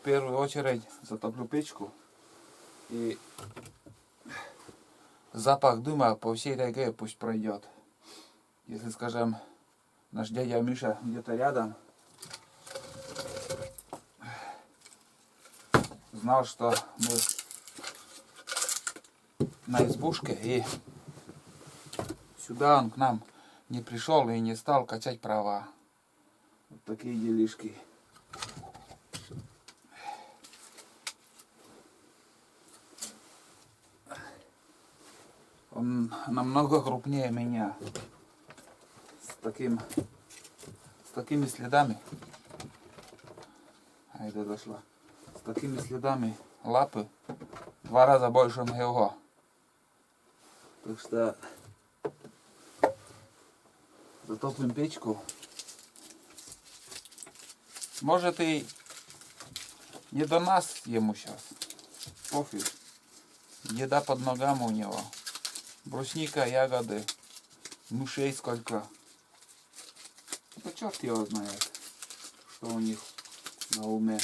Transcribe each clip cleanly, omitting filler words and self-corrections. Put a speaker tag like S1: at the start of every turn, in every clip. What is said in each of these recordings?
S1: первую очередь затоплю печку. И запах дыма по всей тайге пусть пройдет. Если, скажем, наш дядя Миша где-то рядом, знал, что мы на избушке, и сюда он к нам не пришел и не стал качать права. Вот такие делишки. Он намного крупнее меня. С такими следами. А это дошла. С такими следами лапы 2 раза больше моего. Так что затопим печку. Может и не до нас ему сейчас. Пофиг. Еда под ногами у него. Брусника, ягоды. Мышей сколько. Это черт его знает, что у них на уме.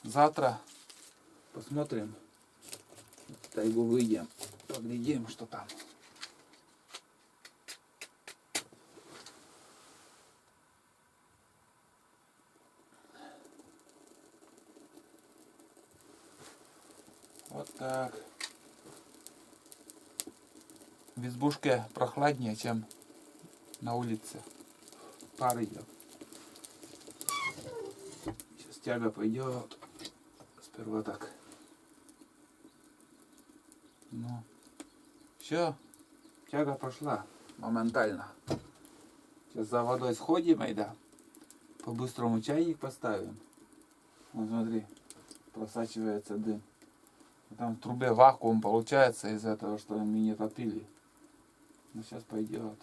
S1: Завтра посмотрим. В тайгу выйдем. Поглядим, что там. Вот так. В избушке прохладнее, чем на улице. Пар идет. Сейчас тяга пойдет. Сперва так. Ну, все, тяга пошла моментально. Сейчас за водой сходим, айда. По-быстрому чайник поставим. Вот смотри, просачивается дым. Там в трубе вакуум получается из-за этого, что мы не топили. Но сейчас пойдет.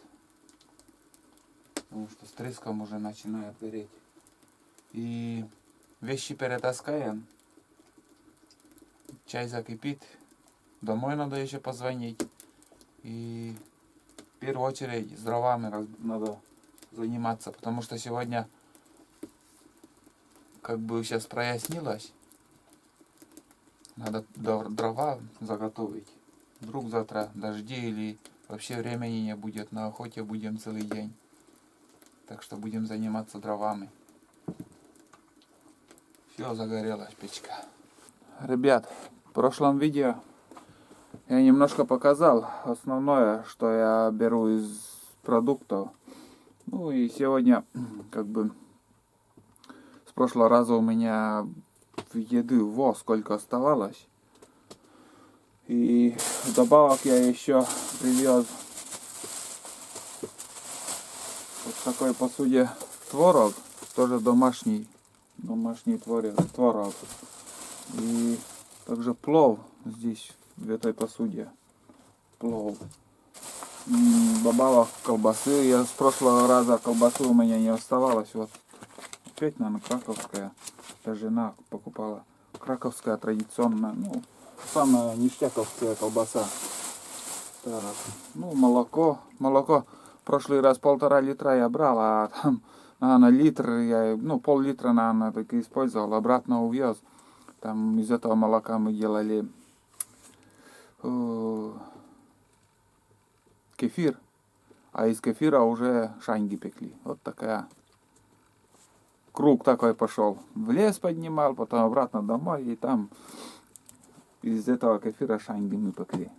S1: Потому что с треском уже начинает гореть. И вещи перетаскаем. Чай закипит. Домой надо еще позвонить. И в первую очередь с дровами надо заниматься. Потому что сегодня, как бы сейчас прояснилось, надо дрова заготовить. Вдруг завтра дожди или вообще времени не будет. На охоте будем целый день. Так что будем заниматься дровами. Все, загорелась печка. Ребят, в прошлом видео я немножко показал основное, что я беру из продуктов. Ну и сегодня, как бы, с прошлого раза у меня еды сколько оставалось. И вдобавок я еще привез вот в такой посуде творог, тоже домашний творог. И также плов здесь в этой посуде. Плов. Добавок колбасы. Я с прошлого раза колбасы у меня не оставалось. Вот опять, наверное, краковская. Это жена покупала. Краковская традиционная. Ну, самая ништяковская колбаса. Так. Ну, молоко. В прошлый раз 1,5 литра я брал, а там, наверное, литр я, пол-литра, наверное, так и использовал. Обратно увез. Там из этого молока мы делали кефир, а из кефира уже шаньги пекли. Вот такая. Круг такой пошел. В лес поднимал, потом обратно домой, и там из этого кефира шаньги мы пекли.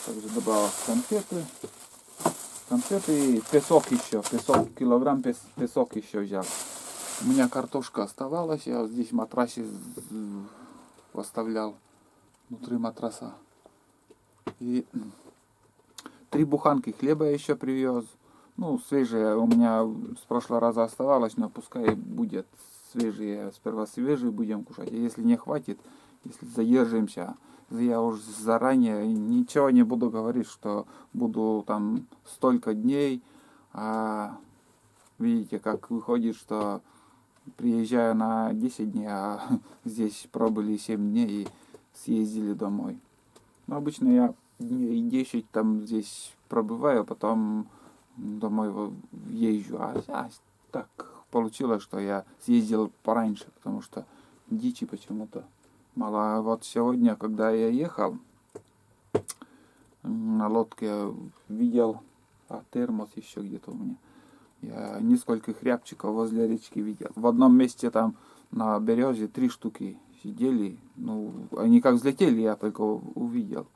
S1: Также добавил конфеты и песок еще. Килограмм песок еще взял. У меня картошка оставалась, я вот здесь в матрасе оставлял внутри матраса. И 3 буханки хлеба я еще привез. Ну, свежие у меня с прошлого раза оставалось, но пускай будет свежие. Сперва свежие будем кушать. А если не хватит, если задержимся, я уже заранее ничего не буду говорить, что буду там столько дней. А видите, как выходит, что приезжаю на 10 дней, а здесь пробыли 7 дней и съездили домой. Но обычно я дней 10 там здесь пробываю, потом домой езжу. А так получилось, что я съездил пораньше, потому что дичи почему-то мало. А вот сегодня, когда я ехал на лодке, видел, термос еще где-то у меня. Я нескольких рябчиков возле речки видел. В одном месте там на березе 3 штуки сидели. Ну, они как взлетели, я только увидел.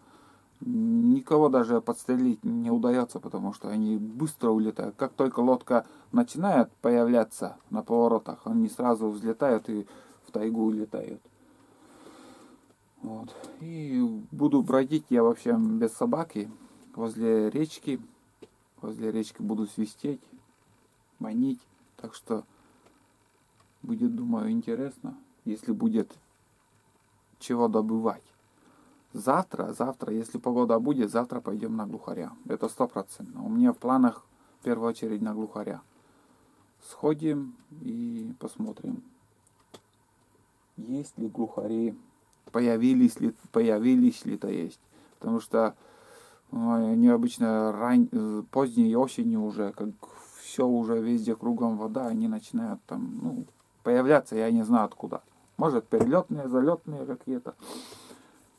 S1: Никого даже подстрелить не удается, потому что они быстро улетают. Как только лодка начинает появляться на поворотах, они сразу взлетают и в тайгу улетают. Вот. И буду бродить я вообще без собаки возле речки. Возле речки буду свистеть, манить. Так что будет, думаю, интересно, если будет чего добывать. Завтра, если погода будет, завтра пойдем на глухаря. Это 100%. У меня в планах в первую очередь на глухаря. Сходим и посмотрим, есть ли глухари, появились ли-то есть. Потому что они обычно поздней осенью уже, как все уже везде кругом вода, они начинают там, появляться, я не знаю откуда. Может, перелетные, залетные какие-то.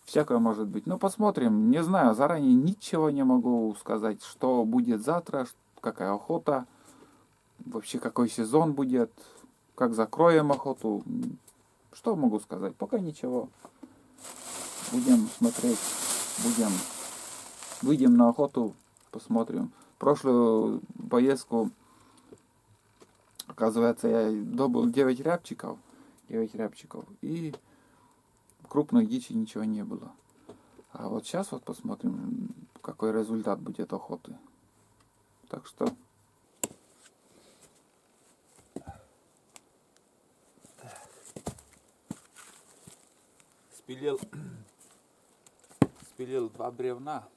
S1: Всякое может быть. Но посмотрим. Не знаю, заранее ничего не могу сказать, что будет завтра, какая охота, вообще какой сезон будет, как закроем охоту. Что могу сказать? Пока ничего. Будем смотреть, выйдем на охоту, посмотрим. Прошлую поездку, оказывается, я добыл 9 рябчиков, и крупной дичи ничего не было. А вот сейчас вот посмотрим, какой результат будет охоты. Так что спилил 2 бревна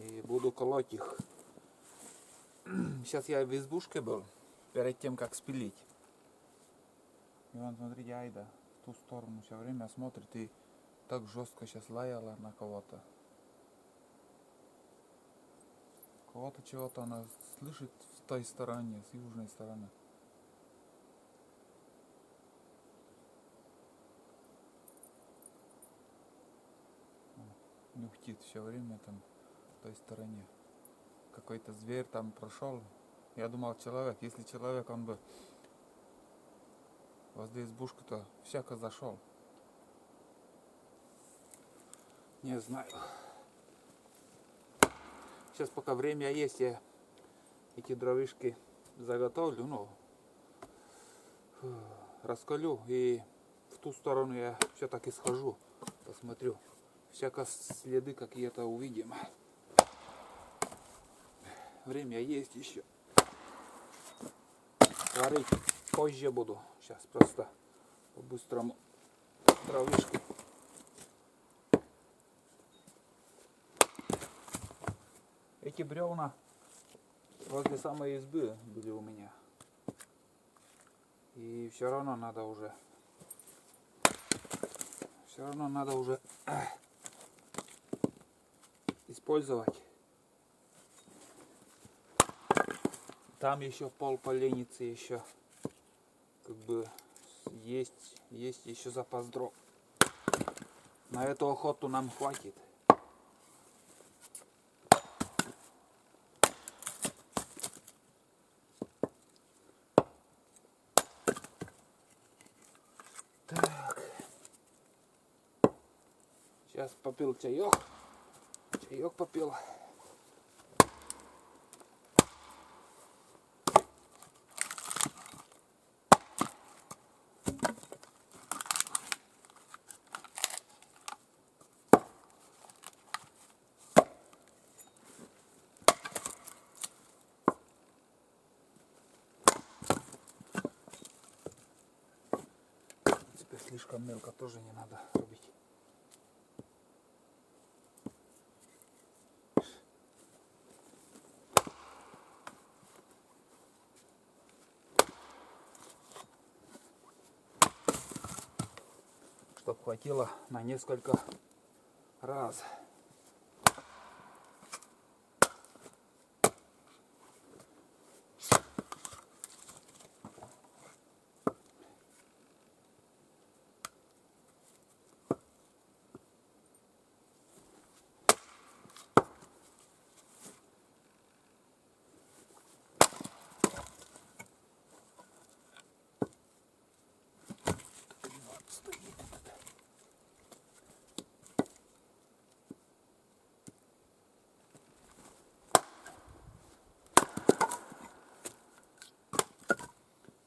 S1: и буду колоть их. Сейчас я в избушке был, перед тем как спилить. И вон, смотрите, Айда в ту сторону все время смотрит и так жестко сейчас лаяла на кого-то. Кого-то чего-то она слышит в той стороне, с южной стороны. Нюхтит все время там в той стороне. Какой-то зверь там прошел. Я думал, человек. Если человек, он бы возле избушки-то всяко зашел. Не знаю. Сейчас пока время есть, я эти дровишки заготовлю, раскалю, и в ту сторону я все-таки схожу, посмотрю. Всяко следы какие-то увидим. Время есть еще. Варить позже буду. Сейчас просто по-быстрому дровишки. Эти бревна возле самой избы были у меня. И все равно надо уже использовать. Там еще пол поленницы еще как бы есть еще запас дров. На эту охоту нам хватит. Так. Сейчас попил чаек. Чаек попил. Теперь слишком мелко тоже не надо рубить. Чтоб хватило на несколько раз.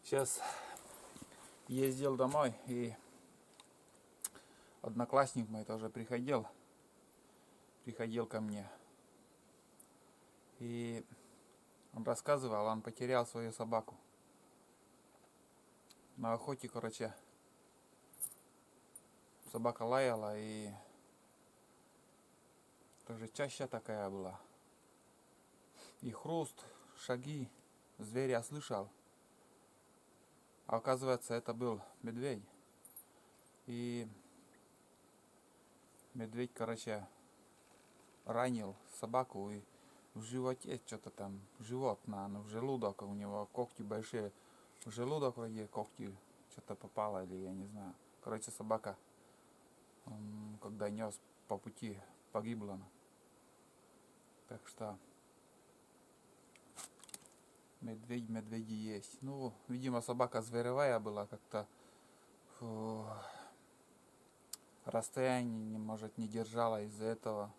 S1: Сейчас ездил домой, и одноклассник мой тоже приходил ко мне. И он рассказывал, он потерял свою собаку. На охоте, короче, собака лаяла, и тоже чаще такая была. И хруст, шаги, зверь я слышал. А оказывается, это был медведь. И медведь, короче, ранил собаку, и в животе что-то там, живот, в желудок, у него когти большие. В желудок вроде когти что-то попало, или я не знаю. Короче, собака, когда нес по пути, погибла. Так что медведи есть. Ну, видимо, собака зверевая была, как-то расстояние, может, не держала из-за этого.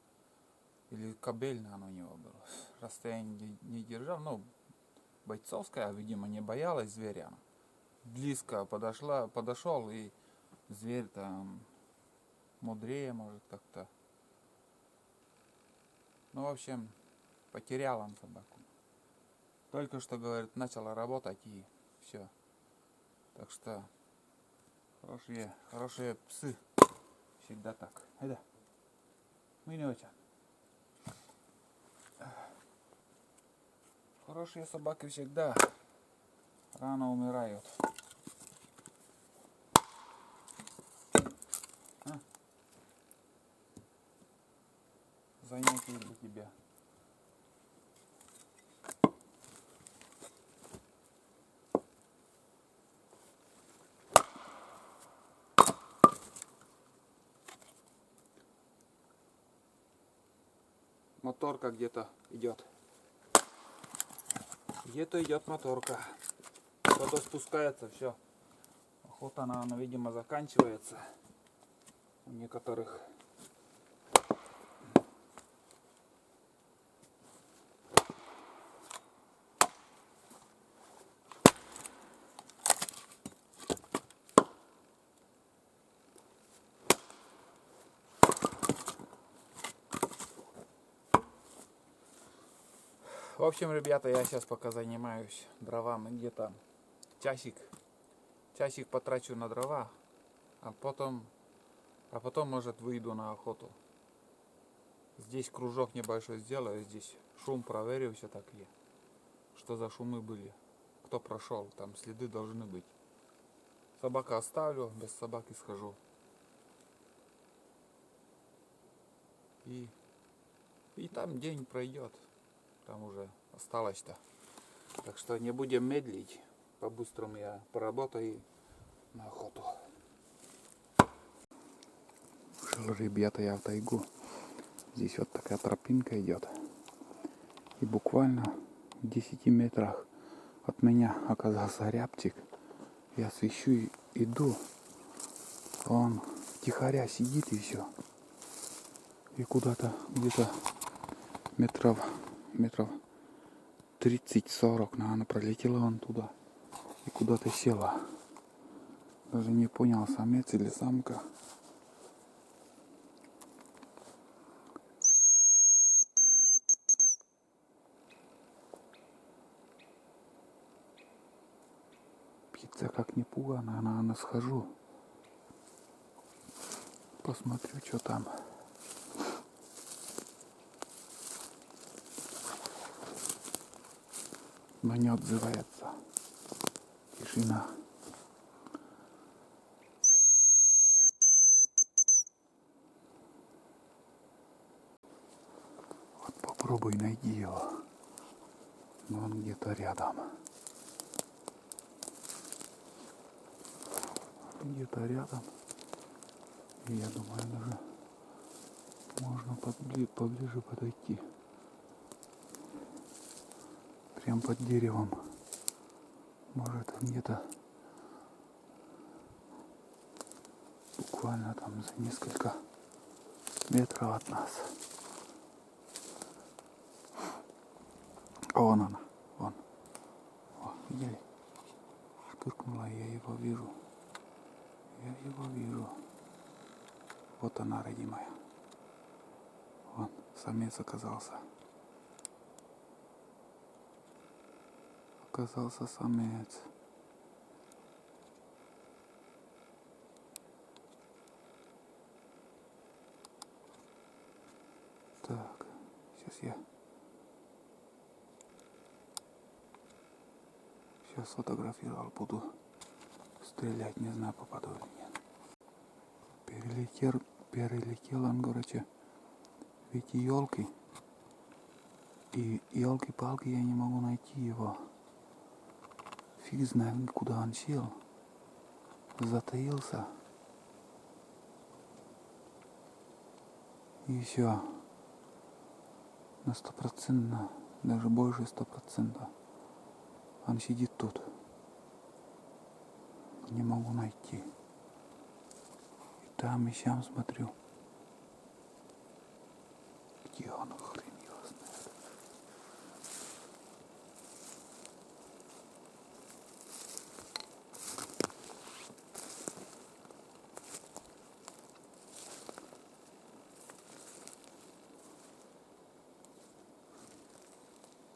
S1: Или кобельная она у него была. Расстояние не держал, ну, бойцовская, видимо, не боялась зверя. Близко подошел, и зверь там мудрее, может, как-то. Ну, в общем, потерял он собаку. Только что, говорит, начала работать, и все. Так что хорошие псы всегда так. Это, мы не очень. Хорошие собаки всегда рано умирают. Занятие для тебя. Моторка где-то идет. Где-то идет моторка. Кто-то спускается, все. Охота, она, видимо, заканчивается. У некоторых. В общем, ребята, я сейчас пока занимаюсь дровами, где-то часик потрачу на дрова, а потом, может, выйду на охоту. Здесь кружок небольшой сделаю, здесь шум проверю все-таки, что за шумы были, кто прошел, там следы должны быть. Собака оставлю, без собаки схожу. И там день пройдет. Там уже осталось-то. Так что не будем медлить. По-быстрому я поработаю на охоту. Шел, ребята, я в тайгу. Здесь вот такая тропинка идет. И буквально в 10 метрах от меня оказался рябчик. Я свищу и иду. Он тихоря сидит, и все. И куда-то где-то метров 30-40, наверное, пролетела он туда и куда-то села. Даже не понял, самец или самка. Птица как не пугана, наверное, схожу. Посмотрю, что там. Но не отзывается. Тишина. Вот попробуй найди его. Но он где-то рядом. Где-то рядом. И я думаю, даже можно поближе подойти. Прям под деревом. Может, где-то буквально там за несколько метров от нас. Вон она, вон. О, видели? Вот она, родимая. Вон, самец оказался. Оказался самец. Так, сейчас фотографировал, буду стрелять, не знаю, попаду или нет. Перелетел он, короче, в эти елки. И елки-палки я не могу найти его. Фиг знает, куда он сел. Затаился. И все. На 100%, даже больше 100%. Он сидит тут. Не могу найти. И там, и сям смотрю. Где он, хрен его знает.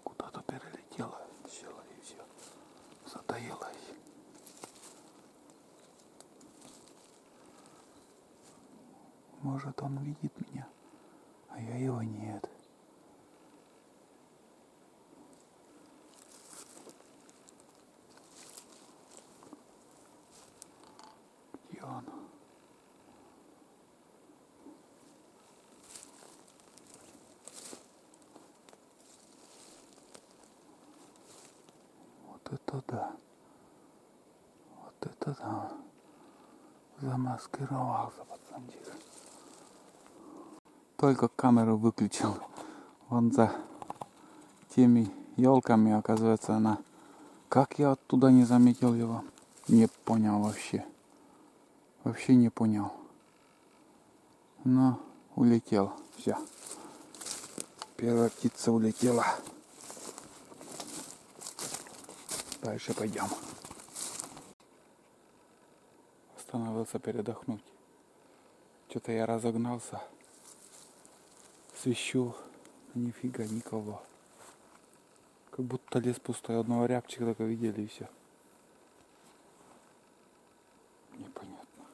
S1: Куда-то перелетела, села и все. Затаилась. Может, он видит меня, а я его нет. Где он? Вот это да. Вот это да. Замаскировался пацанчик. Только камеру выключил. Вон за теми елками, оказывается, она. Как я оттуда не заметил его? Не понял вообще. Вообще не понял. Но улетел. Все. Первая птица улетела. Дальше пойдем. Остановился передохнуть. Что-то я разогнался. Свищу. Нифига никого. Как будто лес пустой. Одного рябчика только видели и все. Непонятно.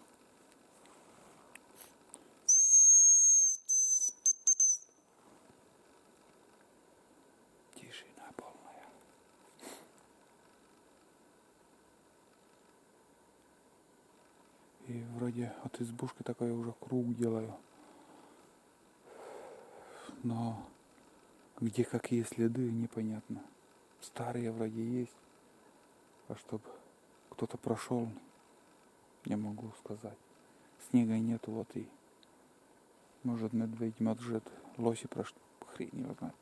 S1: Тишина полная. И вроде от избушки такой уже круг делаю. Но где какие следы, непонятно. Старые вроде есть. А чтоб кто-то прошел, не могу сказать. Снега нету, вот и. Может, медведь, может, лоси прошли, хрень его знает.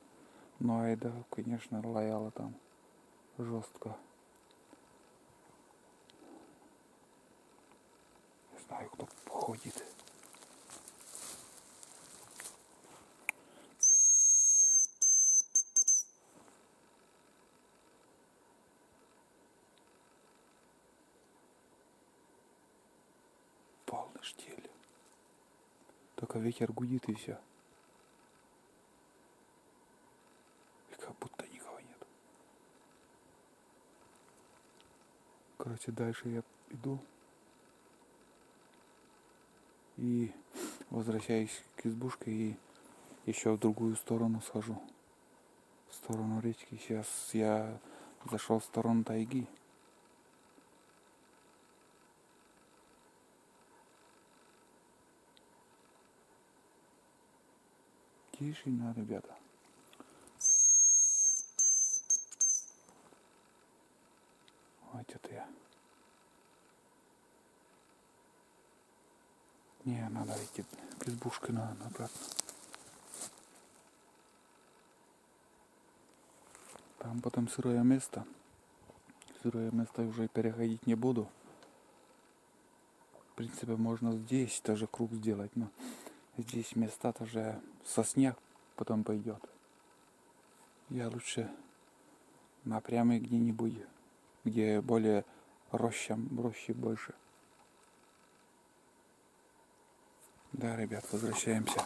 S1: Но айда, конечно, лаяла там жестко. Не знаю, кто ходит. Полный штиль. Только ветер гудит и все. И как будто никого нет. Короче, дальше я иду. И возвращаюсь к избушке и еще в другую сторону схожу. В сторону речки. Сейчас я зашел в сторону тайги. Тишина, ребята. Вот это я. Не, надо идти к избушке, надо обратно. Там потом сырое место. Сырое место уже переходить не буду. В принципе, можно здесь тоже круг сделать, но здесь места тоже со снег потом пойдет. Я лучше напрямик где-нибудь, где более рощи больше. Да, ребят, возвращаемся.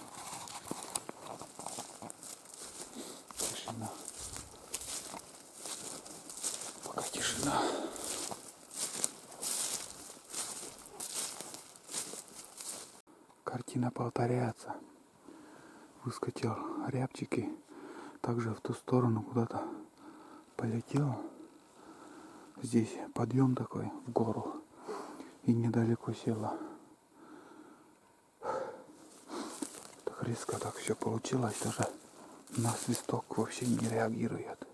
S1: Тишина. Пока тишина. Картина повторяется. Выскочил рябчик и также в ту сторону куда-то полетел. Здесь подъем такой в гору. И недалеко села. Так резко так все получилось. Даже на свисток вообще не реагирует.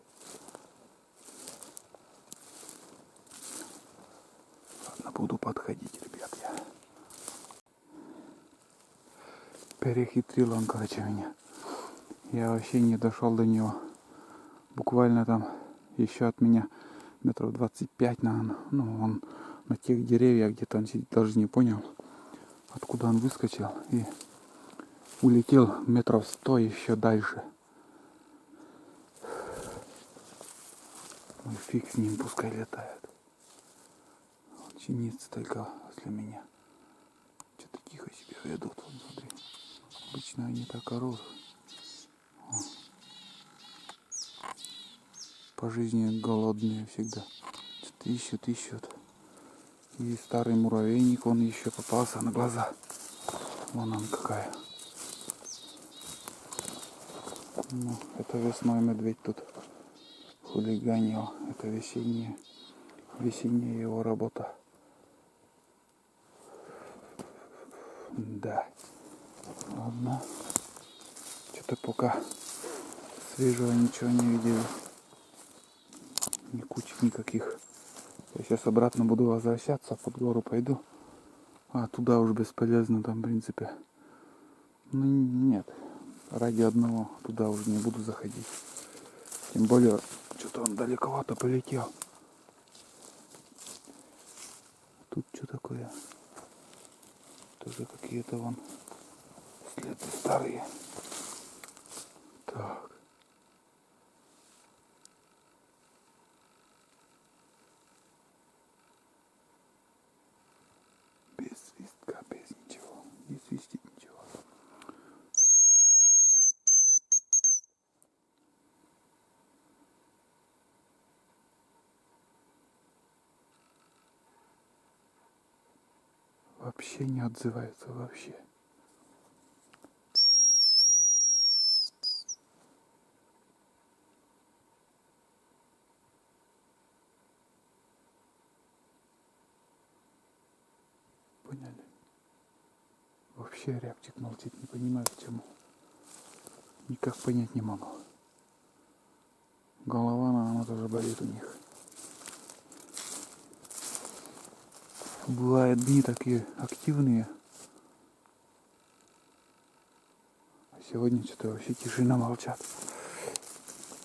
S1: Ладно, буду подходить, ребят, я. Перехитрил он, короче, меня. Я вообще не дошел до него. Буквально там еще от меня метров 25, наверное. Ну, он на тех деревьях где-то он сидит, даже не понял, откуда он выскочил. И улетел метров 100 еще дальше. Ну фиг с ним, пускай летает. Вот чинится только возле меня. Что-то тихо себя ведут. Вот, смотри. Обычно они так орут. По жизни голодные всегда. Что-то ищут. И старый муравейник, он еще попался на глаза. Вон он какая. Ну, это весной медведь тут хулиганил. Это весенняя его работа. Да. Ладно. Что-то пока свежего ничего не видели. Ни кучек никаких. Я сейчас обратно буду возвращаться, под гору пойду. А туда уж бесполезно, там в принципе. Ну нет. Ради одного туда уже не буду заходить. Тем более, что-то он далековато полетел. Тут что такое? Тоже какие-то вон следы старые. Так. Без свистка, без ничего. Не свистит ничего. Вообще не отзывается, вообще. Поняли? Вообще рябчик молчит, не понимаю почему. Никак понять не могу. Голова, она тоже болит у них. Бывают дни такие активные. А сегодня что-то вообще тишина, молчат.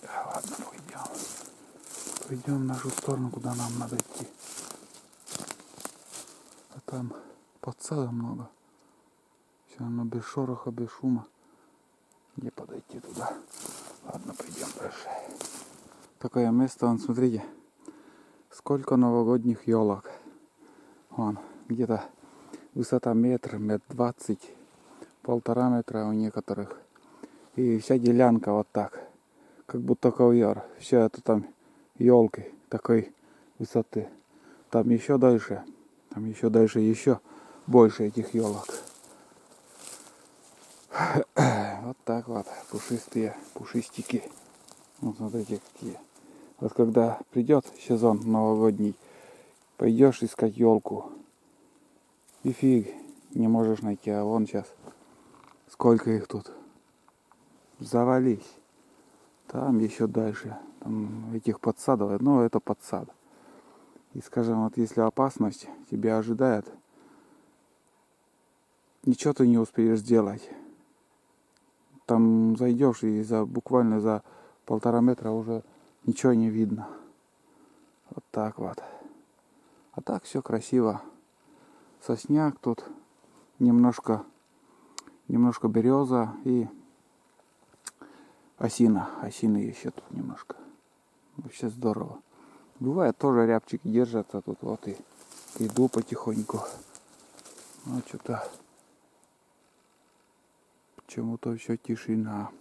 S1: Ладно, пойдем в нашу сторону, куда нам надо идти. А там подсада много. Все равно без шороха, без шума. Где подойти туда? Ладно, пойдем дальше. Такое место, вон, смотрите. Сколько новогодних елок. Вон, где-то высота метр 20, 1,5 метра у некоторых. И вся делянка вот так. Как будто ковер. Все это там елки такой высоты. Там еще дальше еще больше этих елок. Вот так вот, пушистые пушистики. Вот смотрите какие. Вот когда придет сезон новогодний, пойдешь искать елку, и фиг не можешь найти. А вон сейчас сколько их тут. Завались. Там еще дальше. Там этих подсадов. Ну, это подсад. И скажем, вот если опасность тебя ожидает, ничего ты не успеешь сделать. Там зайдешь и буквально за 1,5 метра уже ничего не видно. Вот так вот. А так все красиво. Сосняк тут, немножко береза и осина. Осины еще тут немножко. Вообще здорово. Бывает тоже рябчики держатся тут. Вот и иду потихоньку. Ну что-то почему-то все тишина.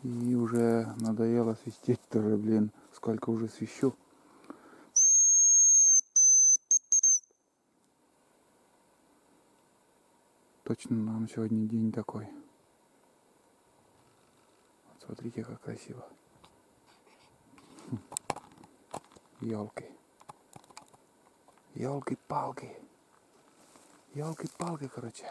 S1: И уже надоело свистеть тоже, блин, сколько уже свищу. Точно нам сегодня день такой. Вот смотрите, как красиво. Ёлки. Ёлки-палки. Ёлки-палки, короче.